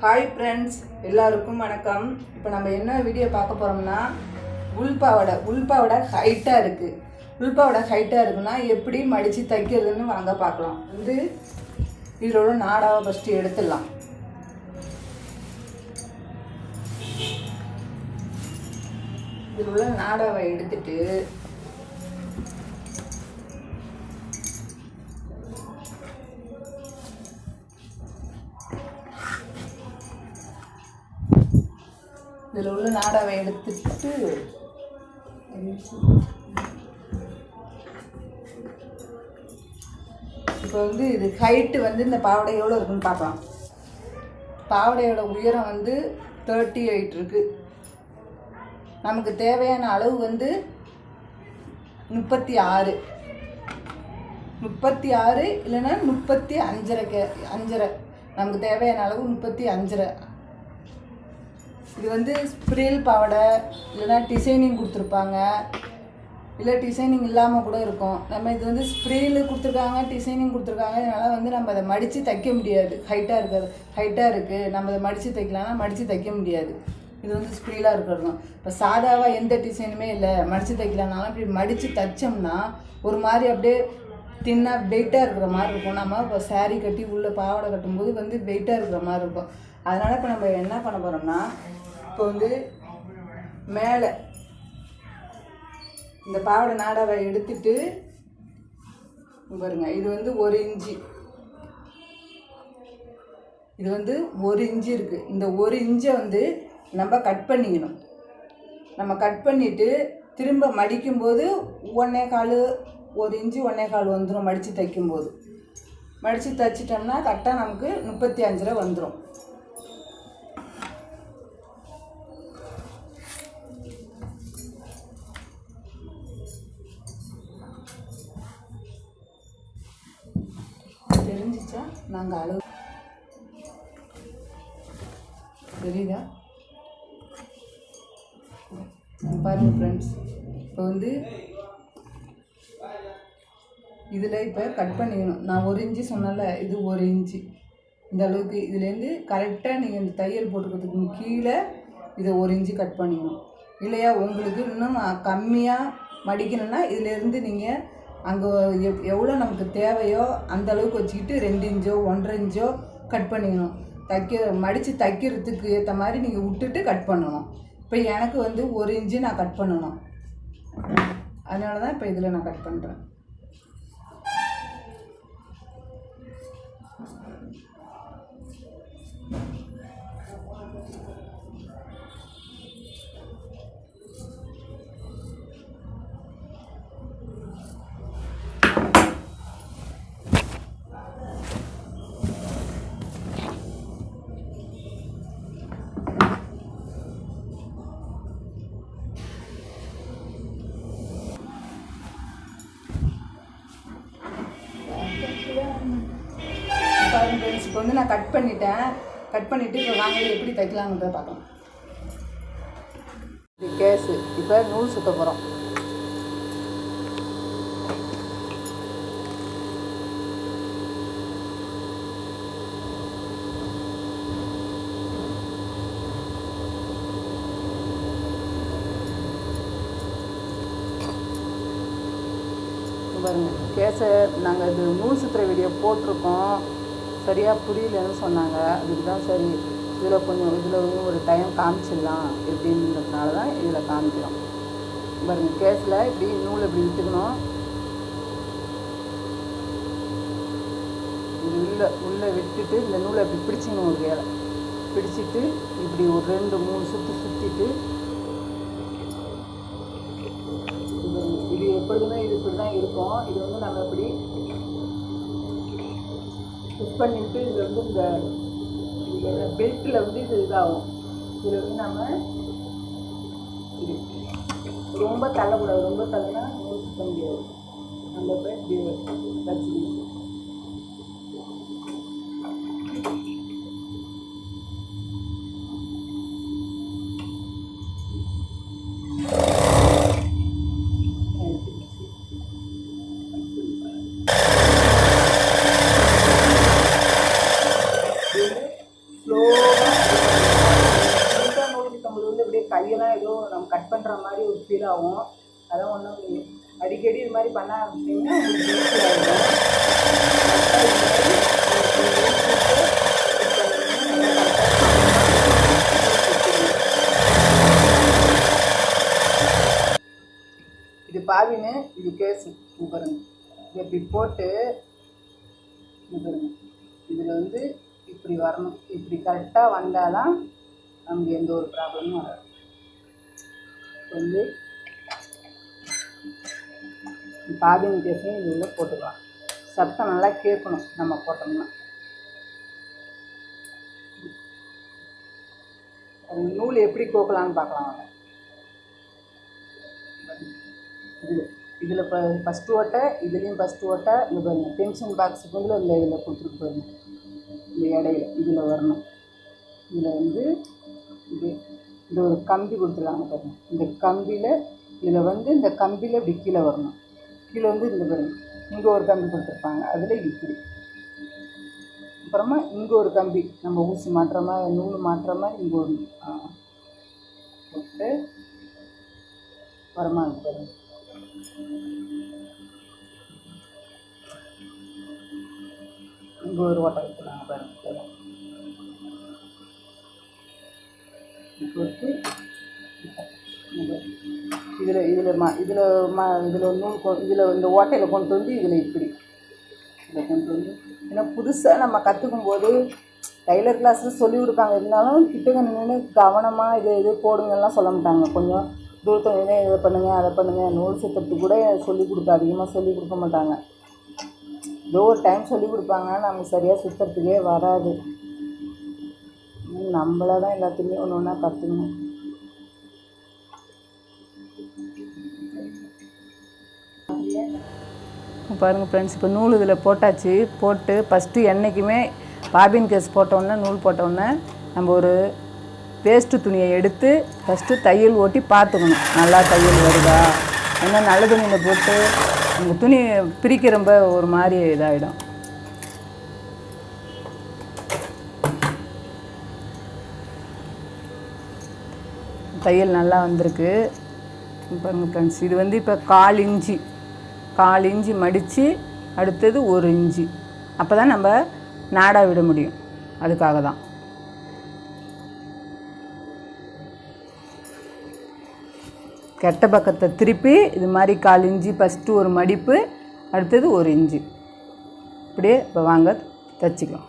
Hi friends, எல்லாருக்கும் வணக்கம். இப்போ நம்ம என்ன வீடியோ பார்க்க போகிறோம்னா, உள்பாவோட ஹைட்டாக இருக்குது. உள்பாவோட ஹைட்டாக இருக்குன்னா எப்படி மடித்து தைக்கிறதுன்னு வாங்க பார்க்கலாம். இதில் உள்ள நாடாவை ஃபஸ்ட்டு எடுத்துடலாம். இதில் உள்ள நாடாவை எடுத்துட்டு இதில் உள்ள நாடாவை எடுத்துட்டு இப்போ இது ஹைட்டு இந்த பாவடை எவ்வளோ இருக்குன்னு பார்க்கலாம். பாவடையோட உயரம் 38 இருக்குது. நமக்கு தேவையான அளவு 36 இல்லைன்னா 35 நமக்கு தேவையான அளவு 35. இது ஸ்ப்ரேல் பாவடை இல்லைன்னா டிசைனிங் கொடுத்துருப்பாங்க, இல்லை டிசைனிங் இல்லாமல் கூட இருக்கும். நம்ம இது ஸ்ப்ரேயில் கொடுத்துருக்காங்க, டிசைனிங் கொடுத்துருக்காங்க. இதனால் நம்ம அதை மடித்து தைக்க முடியாது. ஹைட்டாக இருக்குது, நம்ம அதை மடித்து தைக்கலாம்னா மடித்து தைக்க முடியாது. இது ஸ்ப்ரீலாக இருக்கிறதும். இப்போ சாதாவாக எந்த டிசைனுமே இல்லை, மடித்து தைக்கலாம்னாலும் இப்படி மடித்து தைச்சோம்னா ஒரு மாதிரி அப்படியே தின்னாக வெயிட்டாக இருக்கிற மாதிரி இருக்கும். நம்ம இப்போ சாரீ கட்டி உள்ளே பாவாடை கட்டும்போது வெயிட்டாக இருக்கிற மாதிரி இருக்கும். அதனால் இப்போ நம்ம என்ன பண்ண போகிறோம்னா, இப்போ மேலே இந்த பாவாடை நாடாவை எடுத்துட்டு பாருங்க, இது 1 இன்ச்சு, இது 1 இன்ச்சு இருக்குது. இந்த 1 இன்ச்சை நம்ம கட் பண்ணிக்கணும். நம்ம கட் பண்ணிவிட்டு திரும்ப மடிக்கும்போது 1 இன்ச்சு 1/4 வந்துடும். மடித்து தைக்கும்போது மடித்து தைச்சிட்டோம்னா கரெக்டாக நமக்கு 35 வந்துடும். தெரிஞ்சிச்சா? நாங்கள் அளவு தெரியுதா பாருங்கள் ஃப்ரெண்ட்ஸ். இப்போ இதில் இப்போ கட் பண்ணிக்கணும். நான் 1 இன்ச்சு சொன்னல, இது 1 இன்ச்சு. இந்த அளவுக்கு இதுலேருந்து கரெக்டாக நீங்கள் இந்த தையல் போட்டுக்கிறதுக்கு கீழே இதை 1 இன்ச்சு கட் பண்ணிக்கணும். இல்லையா உங்களுக்கு இன்னும் கம்மியாக மடிக்கணும்னா இதிலேருந்து நீங்கள் அங்கே எவ்வளோ நமக்கு தேவையோ அந்த அளவுக்கு வச்சுக்கிட்டு 2 இன்ச்சோ 1/2 இன்ச்சோ கட் பண்ணிக்கணும். மடித்து தைக்கிறதுக்கு ஏற்ற மாதிரி நீங்கள் விட்டுட்டு கட் பண்ணணும். இப்போ எனக்கு 1 இன்ச்சு நான் கட் பண்ணணும். அதனால தான் இப்போ இதில் நான் கட் பண்ணுறேன். இப்போ நான் கட் பண்ணிட்டேன். கட் பண்ணிவிட்டு இப்போ வாங்க எப்படி தைக்கலாங்கிறத பார்க்கலாம். இது கேஸு. இப்போ நூல் சுற்ற போகிறோம். பாருங்கள், கேஸை நாங்கள் இது நூல் சுற்றுற வீடியோ போட்டிருக்கோம். சரியாக புரியலன்னு சொன்னாங்க. அதுக்கு தான் சரி இதில் ஒரு டைம் காமிச்சிடலாம் எப்படின்றதுனால தான் இதில் காமிக்கிறோம். பாருங்கள், கேஸில் இப்படி நூல் இப்படி விட்டுக்கணும். இது உள்ளே விட்டுட்டு இந்த நூலை இப்படி பிடிச்சிக்கணும். ஒரு வேலை பிடிச்சிட்டு இப்படி ஒரு 2-3 சுற்றிட்டு இது எப்பொழுதுமே இது இப்படி தான் இருக்கும். இது நம்ம இப்படி புஷ் பண்ணிவிட்டு இதில் இந்த பெல்ட்டில் இது இதாகும். இதில் நம்ம இது ரொம்ப தள்ளக்கூடாது. ரொம்ப தள்ளினா நூல் சுற்ற முடியாது. நம்ம இப்போ இப்படி வச்சுக்கணும். ஸ்லோவாக பண்ணுற மாதிரி ஒரு ஃபீல் ஆகும். அதான் ஒன்றும் அடிக்கடி இது மாதிரி பண்ண ஆரம்பிச்சிங்கன்னா உங்களுக்கு ஈஸி ஆகிடும். இது பாவின்னு, இது கேஸு. பாருங்க, இது இப்படி போட்டு பாருங்க, இதில் வந்து இப்படி வரணும். இப்படி கரெக்டாக வந்தால் தான் நமக்கு எந்த ஒரு ப்ராப்ளமும் வராது. வந்து பாவின் கேஸையும் இதில் போட்டுக்கலாம். சத்தம் நல்லா கேட்கணும் நம்ம போட்டோம்னா. நூல் எப்படி கோக்கலான்னு பார்க்கலாம் வாங்க. இதில் இப்போ ஃபஸ்ட்டு ஓட்டை, இதுலேயும் ஃபஸ்ட்டு ஓட்டை. இந்த பாருங்கள், பென்ஷன் பாக்ஸுக்கு வந்து இதில் கொடுத்துருக்கு பாருங்க. இந்த இடையில இதில் வரணும். இதில் வந்து இது ஒரு கம்பி கொடுத்துருக்காங்க பாருங்கள். இந்த கம்பியில் இதில் வந்து இந்த கம்பியில் இப்படி கீழே வரணும். கீழே வந்து இந்த பாருங்க, இங்கே ஒரு கம்பி கொடுத்துருப்பாங்க, அதில் இப்படி. அப்புறமா இங்கே ஒரு கம்பி, நம்ம ஊசி மாட்டுற மாதிரி, நூல் மாட்டுற மாதிரி இங்கே ஒரு போட்டு வரமா இருக்கு பாருங்க. இங்கே ஒரு ஓட்டை வைக்கிறாங்க பாருங்க. போட்டு இதில் நூல் இதில் இந்த ஓட்டையில் கொண்டு வந்து இதில் கொண்டு வந்து, ஏன்னா புதுசாக நம்ம கற்றுக்கும் போது டைலர் கிளாஸில் சொல்லி கொடுப்பாங்க. இருந்தாலும் கிட்டக்க நின்று கவனமாக இது போடுங்கலாம் சொல்ல மாட்டாங்க. கொஞ்சம் தூரத்தில் நின்று இதை பண்ணுங்கள் அதை பண்ணுங்கள். நூல் சுற்றுறதுக்கு கூட அதிகமாக சொல்லி கொடுக்க மாட்டாங்க. ஏதோ ஒரு டைம் சொல்லி கொடுப்பாங்க, நமக்கு சரியாக சுற்றுறதுக்கே வராது. நம்மள தான் எல்லாத்தையுமே ஒன்று ஒன்றா கற்றுக்கணும். பாருங்கள் ஃப்ரெண்ட்ஸ், இப்போ நூல் இதில் போட்டாச்சு. போட்டு ஃபஸ்ட்டு என்றைக்குமே பாபின் கேஸ் போட்டோன்னே, நூல் போட்டோன்னே நம்ம ஒரு வேஸ்ட்டு துணியை எடுத்து ஃபஸ்ட்டு தையல் ஓட்டி பார்த்துக்கணும், நல்லா தையல் வருதா. ஏன்னா நல்ல துணியில் போட்டு நம்ம துணி பிரிக்க ரொம்ப ஒரு மாதிரி இதாகிடும். தையல் நல்லா வந்திருக்கு பாருங்கள் ஃப்ரெண்ட்ஸ். இது வந்து இப்போ 1/4 இன்ச்சு மடித்து அடுத்தது 1 இன்ச்சு. அப்போ தான் நம்ம நாடா விட முடியும். அதுக்காக தான் கெட்ட பக்கத்தை திருப்பி இது மாதிரி 1/4 இன்ச்சு ஃபஸ்ட்டு ஒரு மடிப்பு, அடுத்தது 1 இன்ச்சு. இப்படியே இப்போ வாங்க தைச்சிக்கலாம்.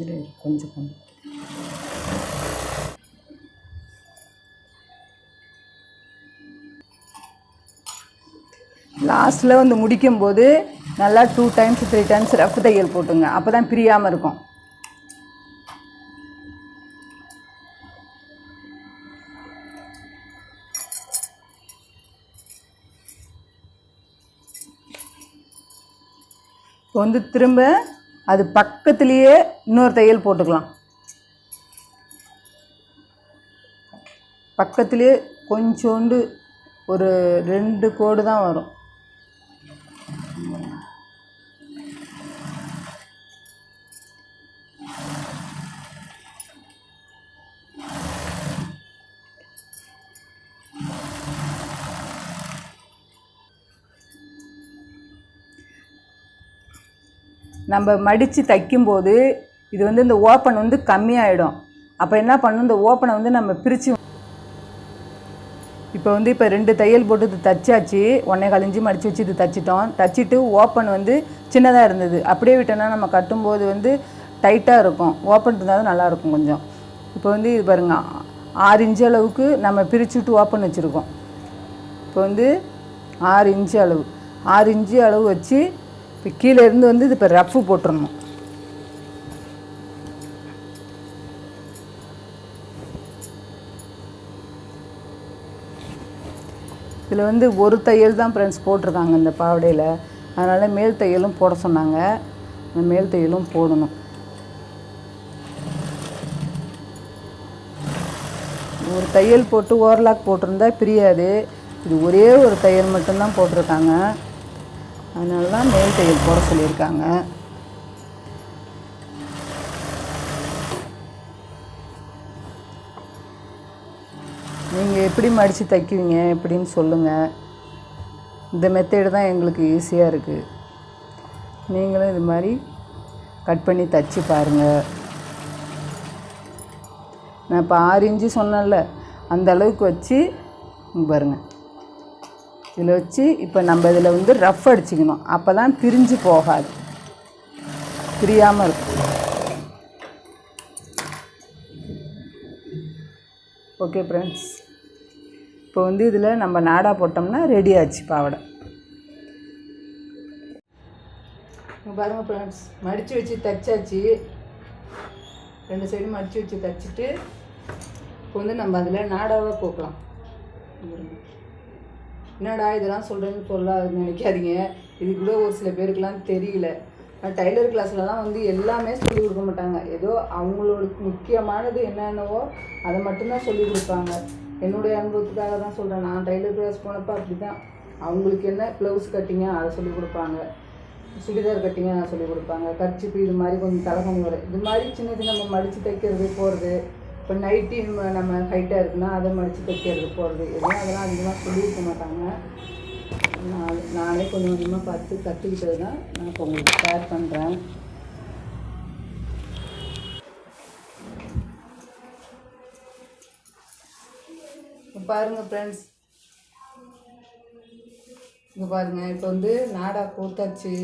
இதில் கொஞ்சம் லாஸ்ட்டில் வந்து முடிக்கும்போது நல்லா 2 டைம்ஸ் 3 டைம்ஸ் ரஃப் தையல் போட்டுங்க. அப்போ தான் பிரியாமல் இருக்கும். இப்போ வந்து திரும்ப அது பக்கத்துலேயே இன்னொரு தையல் போட்டுக்கலாம். பக்கத்துலேயே கொஞ்சோண்டு ஒரு 2 கோடு தான் வரும். நம்ம மடித்து தைக்கும்போது இது வந்து இந்த ஓப்பன் வந்து கம்மியாகிடும். அப்போ என்ன பண்ணணும், இந்த ஓப்பனை வந்து நம்ம பிரித்து இப்போ 2 தையல் போட்டு இது தைச்சாச்சு. 1.25 இன்ச்சு மடித்து வச்சு இது தைச்சிட்டோம். தைச்சிட்டு ஓப்பன் வந்து சின்னதாக இருந்தது, அப்படியே விட்டோன்னா நம்ம கட்டும்போது வந்து டைட்டாக இருக்கும். ஓப்பன் இருந்தாலும் நல்லாயிருக்கும் கொஞ்சம். இப்போ இது பாருங்கள், 6 இன்ச்சு அளவுக்கு நம்ம பிரிச்சுட்டு ஓப்பன் வச்சுருக்கோம். இப்போ 6 இன்ச்சு அளவு 6 இன்ச்சு அளவு வச்சு இப்போ கீழே இருந்து இது இப்போ ரஃப்பு போட்டுடணும். இதில் வந்து ஒரு தையல் தான் ஃப்ரெண்ட்ஸ் போட்டிருக்காங்க இந்த பாவாடையில். அதனால் மேல் தையலும் போட சொன்னாங்க. அந்த மேல் தையலும் போடணும். ஒரு தையல் போட்டு ஓவர்லாக் போட்டிருந்தா பிரியாது. இது ஒரே ஒரு தையல் மட்டும்தான் போட்டிருக்காங்க. அதனால தான் மேல் தையல் போட சொல்லியிருக்காங்க. நீங்கள் எப்படி மடித்து தைக்குவீங்க எப்படின்னு சொல்லுங்கள். இந்த மெத்தேடு தான் எங்களுக்கு ஈஸியாக இருக்குது. நீங்களும் இது மாதிரி கட் பண்ணி தைச்சி பாருங்கள். நான் இப்போ 6 இன்ச்சு சொன்னேன்ல, அந்த அளவுக்கு வச்சு பாருங்கள். இதில் வச்சு இப்போ நம்ம இதில் வந்து ரஃப் அடிச்சுக்கணும். அப்போ தான் பிரிஞ்சு போகாது, பிரியாமல் இருக்கும். ஓகே ஃப்ரெண்ட்ஸ், இப்போ வந்து இதில் நம்ம நாடா போட்டோம்னா ரெடி ஆச்சு பாவாடை. பாருங்கள் ஃப்ரெண்ட்ஸ், மடித்து வச்சு தைச்சாச்சு. 2 சைடும் மடித்து வச்சு தைச்சிட்டு இப்போ வந்து நம்ம அதில் நாடாவாக போக்கலாம். என்னடா இதெல்லாம் சொல்கிறேன்னு நினைக்காதீங்க. இது கூட ஒரு சில பேருக்கெலாம் தெரியல. டைலர் கிளாஸ்லலாம் வந்து எல்லாமே சொல்லிக் கொடுக்க மாட்டாங்க. ஏதோ அவங்களோட முக்கியமானது என்னென்னவோ அதை மட்டும்தான் சொல்லிக் கொடுப்பாங்க. என்னுடைய அனுபவத்துக்காக தான் சொல்கிறேன். நான் டைலர் கிளாஸ் போனப்போ அப்படி தான். அவங்களுக்கு என்ன ப்ளவுஸ் கட்டிங்க அதை சொல்லிக் கொடுப்பாங்க, சுடிதார் கட்டிங்க அதை சொல்லிக் கொடுப்பாங்க, கர்ச்சிப்பு இது மாதிரி கொஞ்சம் தலைகணி வரும், இது மாதிரி சின்னது நம்ம மடித்து தைக்கிறது போகிறது. இப்போ நைட்டி நம்ம ஹைட்டாக இருக்குன்னா அதை மடித்து தைக்கிறது போகிறது, எதுவும் அதெல்லாம் அதிகமாக சொல்லியிருக்க மாட்டாங்க. நானே கொஞ்சம் கொஞ்சமாக பார்த்து கற்றுக்கிட்டது தான் நான் இப்போ உங்களுக்கு ஷேர் பண்ணுறேன். பாருங்கள் ஃப்ரெண்ட்ஸ், இங்கே பாருங்கள். இப்போ வந்து நாடா போட்டாச்சு.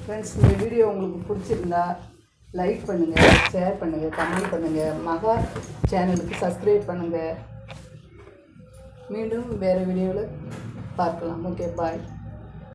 ஃப்ரெண்ட்ஸ், இந்த வீடியோ உங்களுக்கு பிடிச்சிருந்தா லைக் பண்ணுங்கள், ஷேர் பண்ணுங்கள், கமெண்ட் பண்ணுங்கள், மகா சேனலுக்கு சப்ஸ்கிரைப் பண்ணுங்கள். மீண்டும் வேறு வீடியோவில் பார்க்கலாம். ஓகே, பாய்.